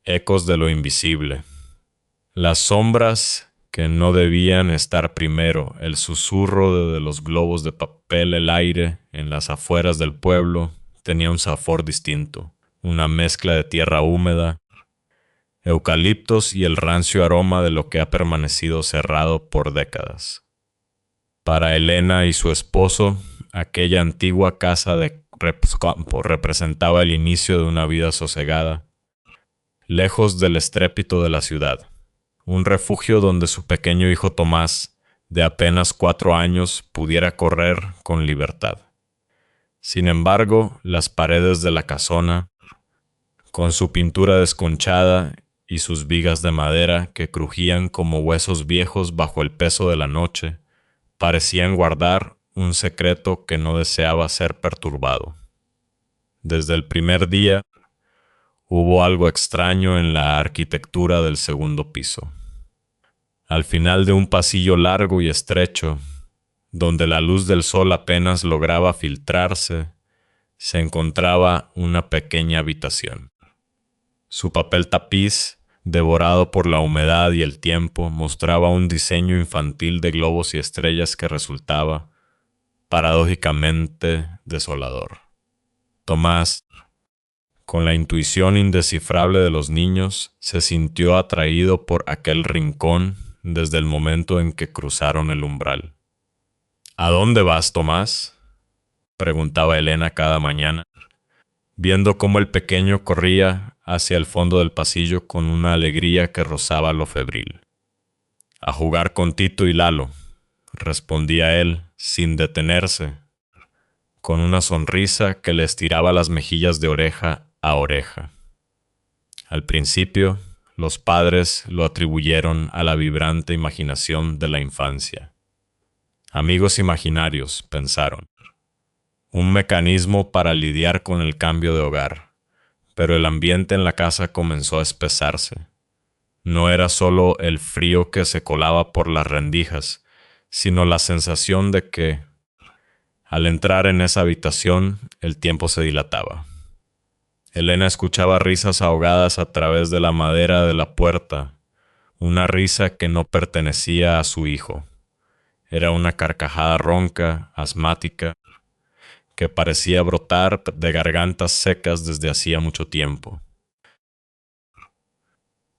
Ecos de lo invisible. Las sombras que no debían estar primero, el susurro de los globos de papel, el aire en las afueras del pueblo, tenía un sabor distinto, una mezcla de tierra húmeda, eucaliptos y el rancio aroma de lo que ha permanecido cerrado por décadas. Para Elena y su esposo, aquella antigua casa de campo representaba el inicio de una vida sosegada, lejos del estrépito de la ciudad. Un refugio donde su pequeño hijo Tomás, de apenas 4 años, pudiera correr con libertad. Sin embargo, las paredes de la casona, con su pintura desconchada y sus vigas de madera que crujían como huesos viejos bajo el peso de la noche, parecían guardar un secreto que no deseaba ser perturbado. Desde el primer día, hubo algo extraño en la arquitectura del segundo piso. Al final de un pasillo largo y estrecho, donde la luz del sol apenas lograba filtrarse, se encontraba una pequeña habitación. Su papel tapiz, devorado por la humedad y el tiempo, mostraba un diseño infantil de globos y estrellas que resultaba, paradójicamente, desolador. Tomás, con la intuición indescifrable de los niños, se sintió atraído por aquel rincón desde el momento en que cruzaron el umbral. ¿A dónde vas, Tomás?, preguntaba Elena cada mañana, viendo cómo el pequeño corría hacia el fondo del pasillo con una alegría que rozaba lo febril. A jugar con Tito y Lalo, respondía él, sin detenerse, con una sonrisa que le estiraba las mejillas de oreja a oreja. Al principio, los padres lo atribuyeron a la vibrante imaginación de la infancia. Amigos imaginarios, pensaron. Un mecanismo para lidiar con el cambio de hogar. Pero el ambiente en la casa comenzó a espesarse. No era solo el frío que se colaba por las rendijas, sino la sensación de que, al entrar en esa habitación, el tiempo se dilataba. Elena escuchaba risas ahogadas a través de la madera de la puerta, una risa que no pertenecía a su hijo. Era una carcajada ronca, asmática, que parecía brotar de gargantas secas desde hacía mucho tiempo.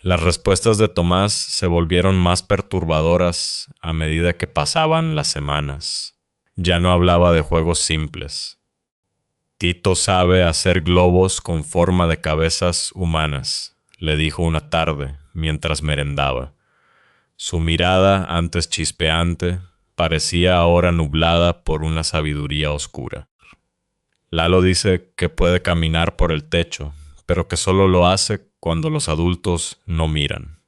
Las respuestas de Tomás se volvieron más perturbadoras a medida que pasaban las semanas. Ya no hablaba de juegos simples. Tito sabe hacer globos con forma de cabezas humanas, le dijo una tarde mientras merendaba. Su mirada, antes chispeante, parecía ahora nublada por una sabiduría oscura. Lalo dice que puede caminar por el techo, pero que solo lo hace cuando los adultos no miran.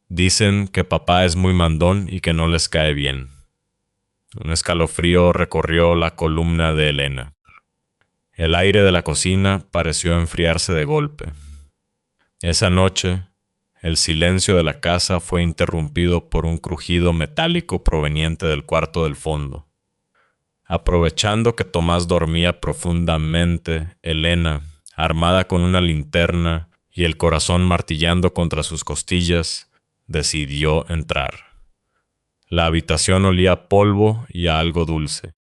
Dicen que papá es muy mandón y que no les cae bien. Un escalofrío recorrió la columna de Elena. El aire de la cocina pareció enfriarse de golpe. Esa noche, el silencio de la casa fue interrumpido por un crujido metálico proveniente del cuarto del fondo. Aprovechando que Tomás dormía profundamente, Elena, armada con una linterna y el corazón martillando contra sus costillas, decidió entrar. La habitación olía a polvo y a algo dulce,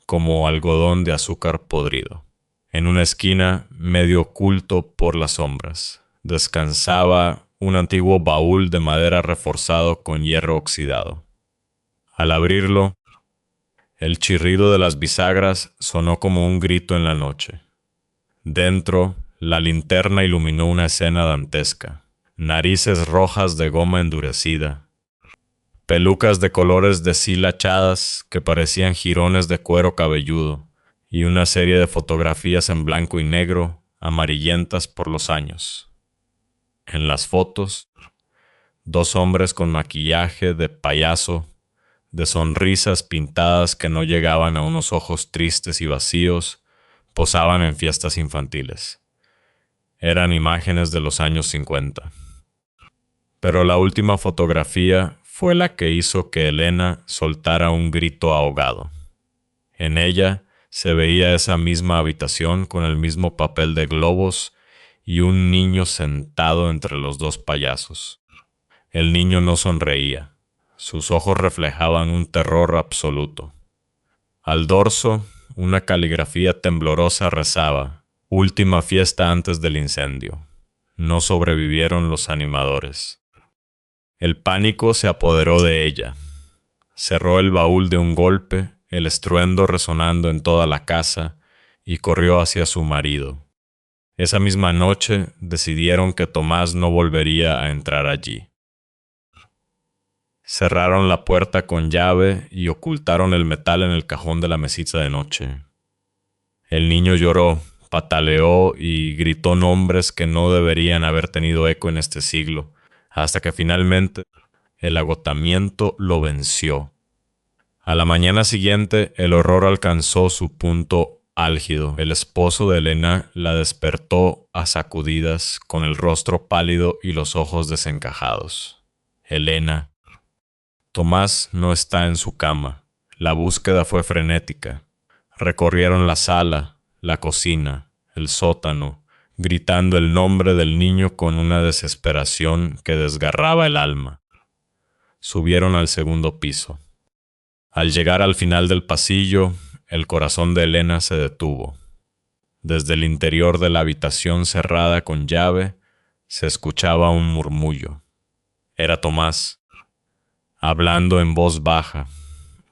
como algodón de azúcar podrido. En una esquina, medio oculto por las sombras, descansaba un antiguo baúl de madera reforzado con hierro oxidado. Al abrirlo, el chirrido de las bisagras sonó como un grito en la noche. Dentro, la linterna iluminó una escena dantesca. Narices rojas de goma endurecida, pelucas de colores deshilachadas que parecían jirones de cuero cabelludo, y una serie de fotografías en blanco y negro, amarillentas por los años. En las fotos, 2 hombres con maquillaje de payaso, de sonrisas pintadas que no llegaban a unos ojos tristes y vacíos, posaban en fiestas infantiles. Eran imágenes de los años 50. Pero la última fotografía fue la que hizo que Elena soltara un grito ahogado. En ella se veía esa misma habitación con el mismo papel de globos y un niño sentado entre los dos payasos. El niño no sonreía. Sus ojos reflejaban un terror absoluto. Al dorso, una caligrafía temblorosa rezaba: «Última fiesta antes del incendio». No sobrevivieron los animadores. El pánico se apoderó de ella. Cerró el baúl de un golpe, el estruendo resonando en toda la casa, y corrió hacia su marido. Esa misma noche decidieron que Tomás no volvería a entrar allí. Cerraron la puerta con llave y ocultaron el metal en el cajón de la mesita de noche. El niño lloró, pataleó y gritó nombres que no deberían haber tenido eco en este siglo, hasta que finalmente el agotamiento lo venció. A la mañana siguiente, el horror alcanzó su punto álgido. El esposo de Elena la despertó a sacudidas, con el rostro pálido y los ojos desencajados. Elena. Tomás no está en su cama. La búsqueda fue frenética. Recorrieron la sala, la cocina, el sótano, gritando el nombre del niño con una desesperación que desgarraba el alma. Subieron al segundo piso. Al llegar al final del pasillo, el corazón de Elena se detuvo. Desde el interior de la habitación cerrada con llave, se escuchaba un murmullo. Era Tomás, hablando en voz baja,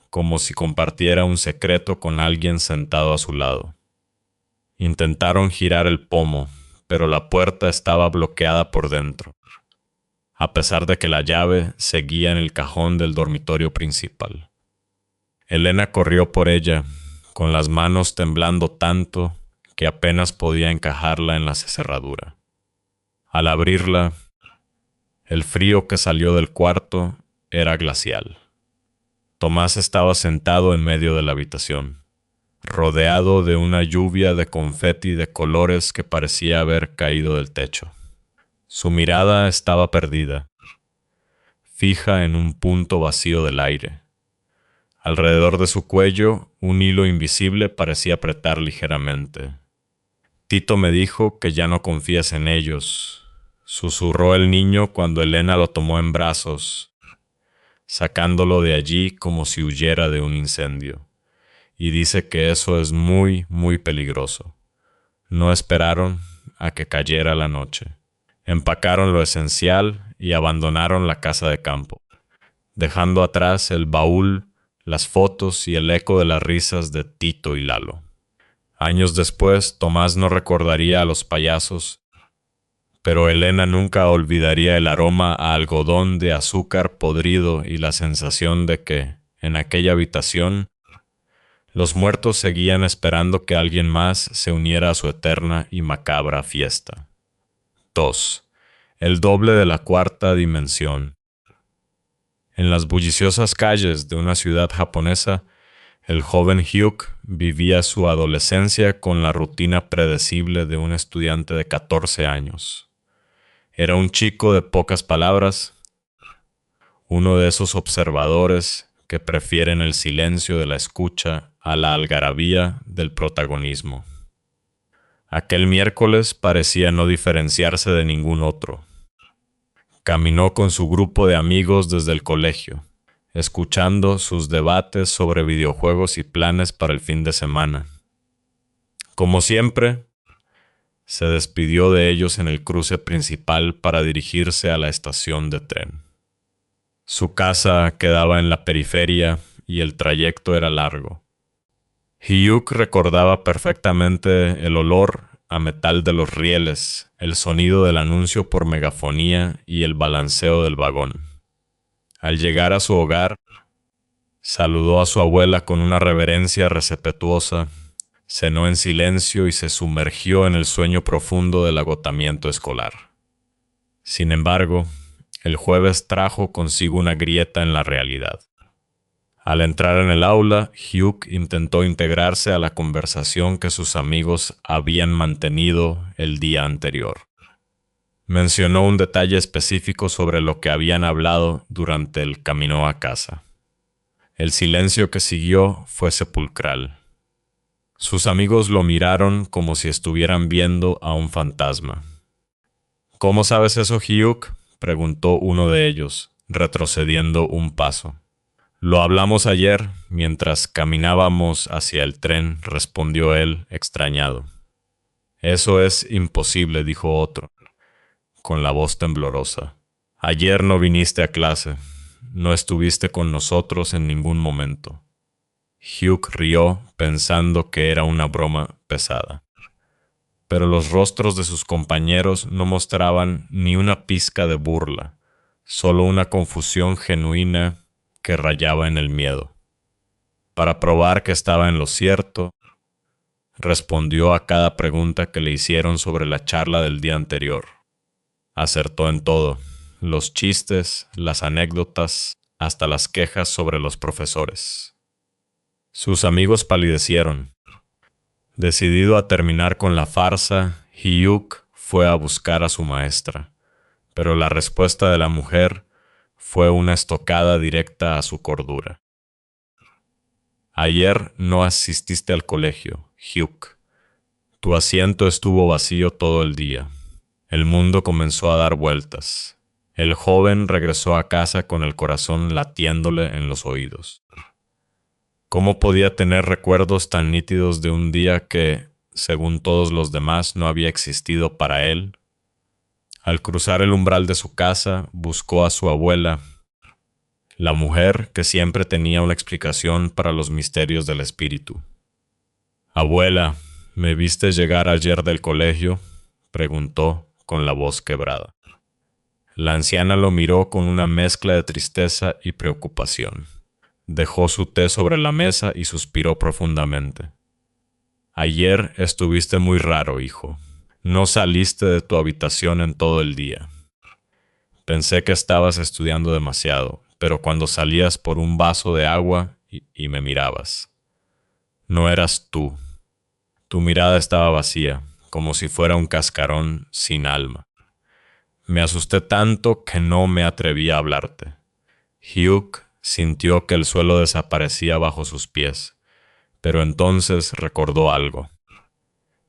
como si compartiera un secreto con alguien sentado a su lado. Intentaron girar el pomo, pero la puerta estaba bloqueada por dentro, a pesar de que la llave seguía en el cajón del dormitorio principal. Elena corrió por ella, con las manos temblando tanto que apenas podía encajarla en la cerradura. Al abrirla, el frío que salió del cuarto era glacial. Tomás estaba sentado en medio de la habitación, rodeado de una lluvia de confeti de colores que parecía haber caído del techo. Su mirada estaba perdida, fija en un punto vacío del aire. Alrededor de su cuello, un hilo invisible parecía apretar ligeramente. «Tito me dijo que ya no confías en ellos», susurró el niño cuando Elena lo tomó en brazos, sacándolo de allí como si huyera de un incendio. «Y dice que eso es muy, muy peligroso». No esperaron a que cayera la noche. Empacaron lo esencial y abandonaron la casa de campo, dejando atrás el baúl, las fotos y el eco de las risas de Tito y Lalo. Años después, Tomás no recordaría a los payasos, pero Elena nunca olvidaría el aroma a algodón de azúcar podrido y la sensación de que, en aquella habitación, los muertos seguían esperando que alguien más se uniera a su eterna y macabra fiesta. 2. El doble de la cuarta dimensión. En las bulliciosas calles de una ciudad japonesa, el joven Hugh vivía su adolescencia con la rutina predecible de un estudiante de 14 años. Era un chico de pocas palabras, uno de esos observadores que prefieren el silencio de la escucha a la algarabía del protagonismo. Aquel miércoles parecía no diferenciarse de ningún otro. Caminó con su grupo de amigos desde el colegio, escuchando sus debates sobre videojuegos y planes para el fin de semana. Como siempre, se despidió de ellos en el cruce principal para dirigirse a la estación de tren. Su casa quedaba en la periferia y el trayecto era largo. Hugh recordaba perfectamente el olor a metal de los rieles, el sonido del anuncio por megafonía y el balanceo del vagón. Al llegar a su hogar, saludó a su abuela con una reverencia respetuosa, cenó en silencio y se sumergió en el sueño profundo del agotamiento escolar. Sin embargo, el jueves trajo consigo una grieta en la realidad. Al entrar en el aula, Hugh intentó integrarse a la conversación que sus amigos habían mantenido el día anterior. Mencionó un detalle específico sobre lo que habían hablado durante el camino a casa. El silencio que siguió fue sepulcral. Sus amigos lo miraron como si estuvieran viendo a un fantasma. ¿Cómo sabes eso, Hugh?, preguntó uno de ellos, retrocediendo un paso. Lo hablamos ayer mientras caminábamos hacia el tren, respondió él, extrañado. Eso es imposible, dijo otro, con la voz temblorosa. Ayer no viniste a clase. No estuviste con nosotros en ningún momento. Hugh rió pensando que era una broma pesada. Pero los rostros de sus compañeros no mostraban ni una pizca de burla, solo una confusión genuina que rayaba en el miedo. Para probar que estaba en lo cierto, respondió a cada pregunta que le hicieron sobre la charla del día anterior. Acertó en todo, los chistes, las anécdotas, hasta las quejas sobre los profesores. Sus amigos palidecieron. Decidido a terminar con la farsa, Hugh fue a buscar a su maestra, pero la respuesta de la mujer fue una estocada directa a su cordura. Ayer no asististe al colegio, Hugh. Tu asiento estuvo vacío todo el día. El mundo comenzó a dar vueltas. El joven regresó a casa con el corazón latiéndole en los oídos. ¿Cómo podía tener recuerdos tan nítidos de un día que, según todos los demás, no había existido para él? Al cruzar el umbral de su casa, buscó a su abuela, la mujer que siempre tenía una explicación para los misterios del espíritu. «Abuela, ¿me viste llegar ayer del colegio?», preguntó con la voz quebrada. La anciana lo miró con una mezcla de tristeza y preocupación. Dejó su té sobre la mesa y suspiró profundamente. «Ayer estuviste muy raro, hijo. No saliste de tu habitación en todo el día. Pensé que estabas estudiando demasiado, pero cuando salías por un vaso de agua y me mirabas. No eras tú. Tu mirada estaba vacía, como si fuera un cascarón sin alma. Me asusté tanto que no me atreví a hablarte». Hugh sintió que el suelo desaparecía bajo sus pies, pero entonces recordó algo.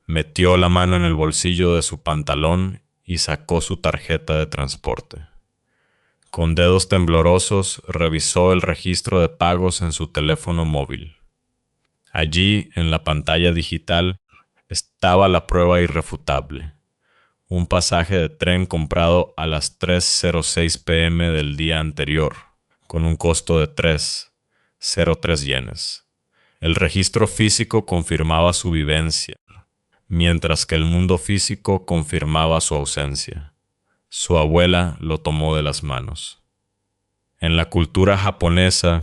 Metió la mano en el bolsillo de su pantalón y sacó su tarjeta de transporte. Con dedos temblorosos revisó el registro de pagos en su teléfono móvil. Allí, en la pantalla digital, estaba la prueba irrefutable. Un pasaje de tren comprado a las 3:06 p.m. del día anterior, con un costo de 3,03 yenes. El registro físico confirmaba su vivencia, mientras que el mundo físico confirmaba su ausencia. Su abuela lo tomó de las manos. En la cultura japonesa,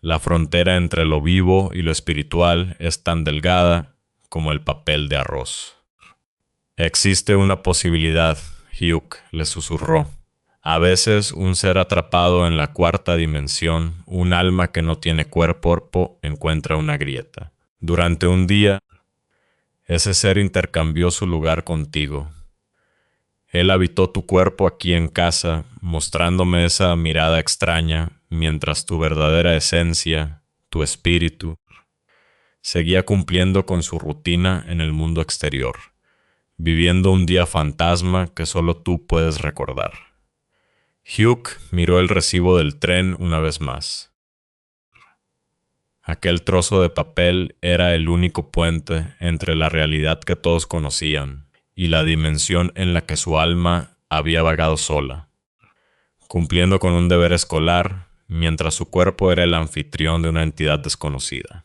la frontera entre lo vivo y lo espiritual es tan delgada como el papel de arroz. «Existe una posibilidad», Hugh le susurró. «A veces un ser atrapado en la cuarta dimensión, un alma que no tiene cuerpo, encuentra una grieta. Durante un día, ese ser intercambió su lugar contigo. Él habitó tu cuerpo aquí en casa, mostrándome esa mirada extraña, mientras tu verdadera esencia, tu espíritu, seguía cumpliendo con su rutina en el mundo exterior, viviendo un día fantasma que solo tú puedes recordar». Hugh miró el recibo del tren una vez más. Aquel trozo de papel era el único puente entre la realidad que todos conocían y la dimensión en la que su alma había vagado sola, cumpliendo con un deber escolar, mientras su cuerpo era el anfitrión de una entidad desconocida.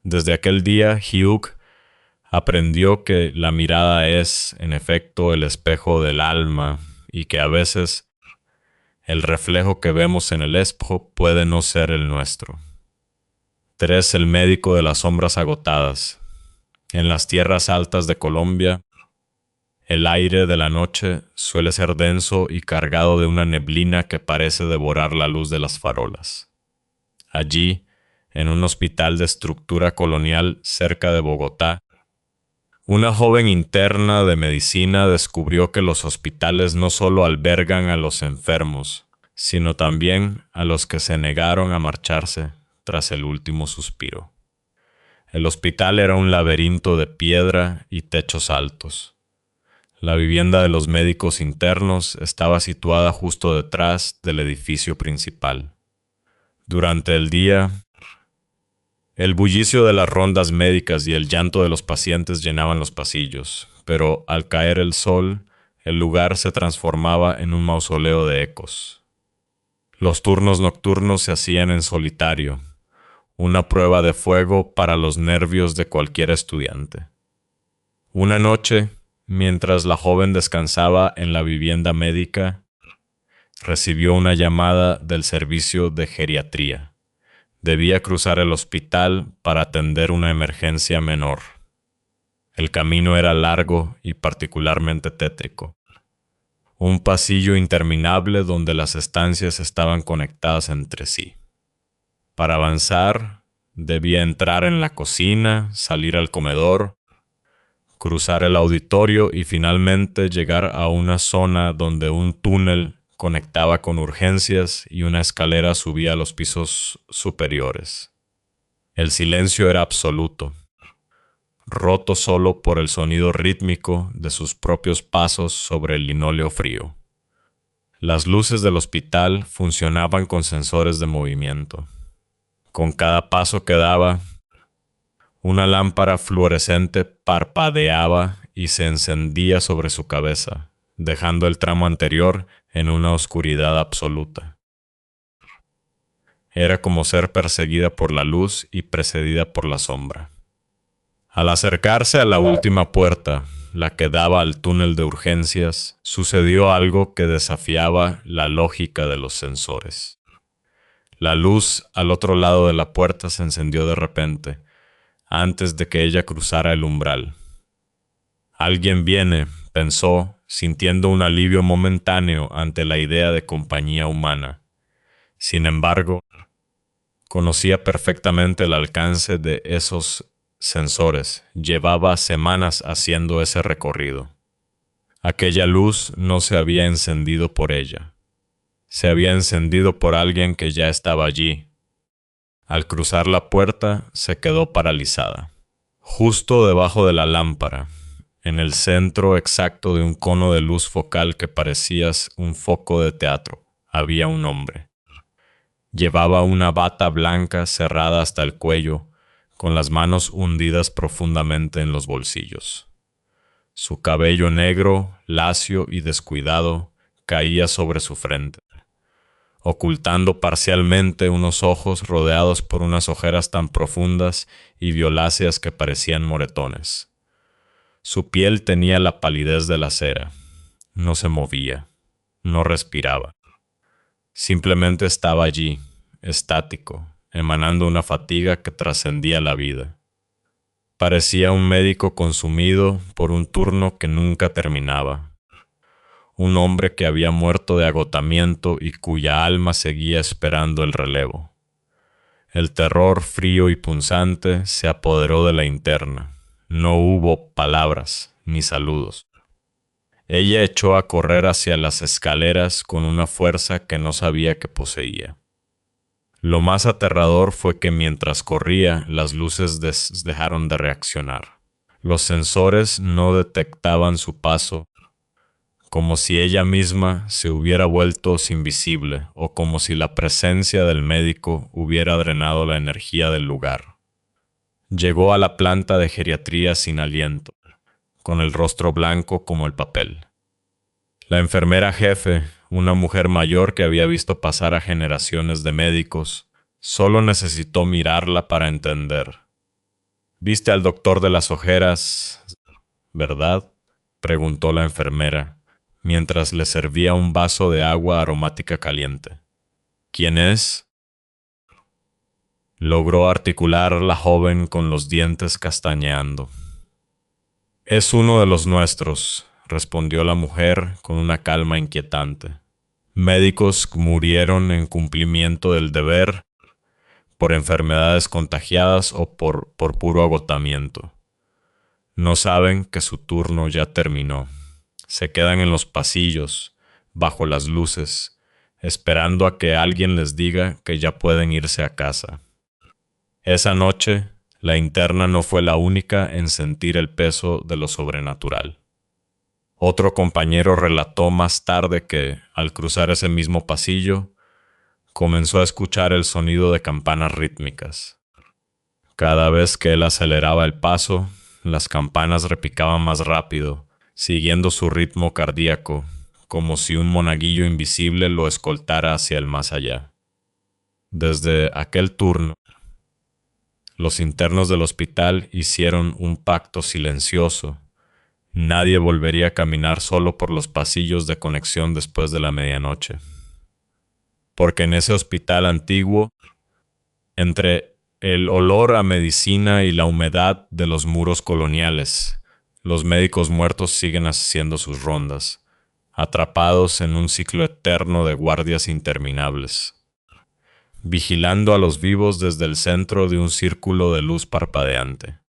Desde aquel día, Hugh aprendió que la mirada es, en efecto, el espejo del alma y que a veces el reflejo que vemos en el espejo puede no ser el nuestro. Tres, el médico de las sombras agotadas. En las tierras altas de Colombia, el aire de la noche suele ser denso y cargado de una neblina que parece devorar la luz de las farolas. Allí, en un hospital de estructura colonial cerca de Bogotá, una joven interna de medicina descubrió que los hospitales no solo albergan a los enfermos, sino también a los que se negaron a marcharse tras el último suspiro. El hospital era un laberinto de piedra y techos altos. La vivienda de los médicos internos estaba situada justo detrás del edificio principal. Durante el día, el bullicio de las rondas médicas y el llanto de los pacientes llenaban los pasillos, pero al caer el sol, el lugar se transformaba en un mausoleo de ecos. Los turnos nocturnos se hacían en solitario, una prueba de fuego para los nervios de cualquier estudiante. Una noche, mientras la joven descansaba en la vivienda médica, recibió una llamada del servicio de geriatría. Debía cruzar el hospital para atender una emergencia menor. El camino era largo y particularmente tétrico. Un pasillo interminable donde las estancias estaban conectadas entre sí. Para avanzar, debía entrar en la cocina, salir al comedor, cruzar el auditorio y finalmente llegar a una zona donde un túnel conectaba con urgencias y una escalera subía a los pisos superiores. El silencio era absoluto, roto solo por el sonido rítmico de sus propios pasos sobre el linóleo frío. Las luces del hospital funcionaban con sensores de movimiento. Con cada paso que daba, una lámpara fluorescente parpadeaba y se encendía sobre su cabeza, dejando el tramo anterior en una oscuridad absoluta. Era como ser perseguida por la luz y precedida por la sombra. Al acercarse a la última puerta, la que daba al túnel de urgencias, sucedió algo que desafiaba la lógica de los sensores. La luz al otro lado de la puerta se encendió de repente, antes de que ella cruzara el umbral. Alguien viene, pensó, sintiendo un alivio momentáneo ante la idea de compañía humana. Sin embargo, conocía perfectamente el alcance de esos sensores. Llevaba semanas haciendo ese recorrido. Aquella luz no se había encendido por ella. Se había encendido por alguien que ya estaba allí. Al cruzar la puerta, se quedó paralizada. Justo debajo de la lámpara, en el centro exacto de un cono de luz focal que parecía un foco de teatro, había un hombre. Llevaba una bata blanca cerrada hasta el cuello, con las manos hundidas profundamente en los bolsillos. Su cabello negro, lacio y descuidado, caía sobre su frente, ocultando parcialmente unos ojos rodeados por unas ojeras tan profundas y violáceas que parecían moretones. Su piel tenía la palidez de la cera. No se movía, no respiraba. Simplemente estaba allí, estático, emanando una fatiga que trascendía la vida. Parecía un médico consumido por un turno que nunca terminaba. Un hombre que había muerto de agotamiento y cuya alma seguía esperando el relevo. El terror frío y punzante se apoderó de la interna. No hubo palabras ni saludos. Ella echó a correr hacia las escaleras con una fuerza que no sabía que poseía. Lo más aterrador fue que mientras corría, las luces dejaron de reaccionar. Los sensores no detectaban su paso, como si ella misma se hubiera vuelto invisible o como si la presencia del médico hubiera drenado la energía del lugar. Llegó a la planta de geriatría sin aliento, con el rostro blanco como el papel. La enfermera jefe, una mujer mayor que había visto pasar a generaciones de médicos, solo necesitó mirarla para entender. «¿Viste al doctor de las ojeras, verdad?», preguntó la enfermera, mientras le servía un vaso de agua aromática caliente. «¿Quién es?», logró articular la joven con los dientes castañeando. «Es uno de los nuestros», respondió la mujer con una calma inquietante. «Médicos murieron en cumplimiento del deber, por enfermedades contagiadas o por puro agotamiento. No saben que su turno ya terminó. Se quedan en los pasillos, bajo las luces, esperando a que alguien les diga que ya pueden irse a casa». Esa noche, la interna no fue la única en sentir el peso de lo sobrenatural. Otro compañero relató más tarde que, al cruzar ese mismo pasillo, comenzó a escuchar el sonido de campanas rítmicas. Cada vez que él aceleraba el paso, las campanas repicaban más rápido, siguiendo su ritmo cardíaco, como si un monaguillo invisible lo escoltara hacia el más allá. Desde aquel turno, los internos del hospital hicieron un pacto silencioso. Nadie volvería a caminar solo por los pasillos de conexión después de la medianoche. Porque en ese hospital antiguo, entre el olor a medicina y la humedad de los muros coloniales, los médicos muertos siguen haciendo sus rondas, atrapados en un ciclo eterno de guardias interminables, vigilando a los vivos desde el centro de un círculo de luz parpadeante.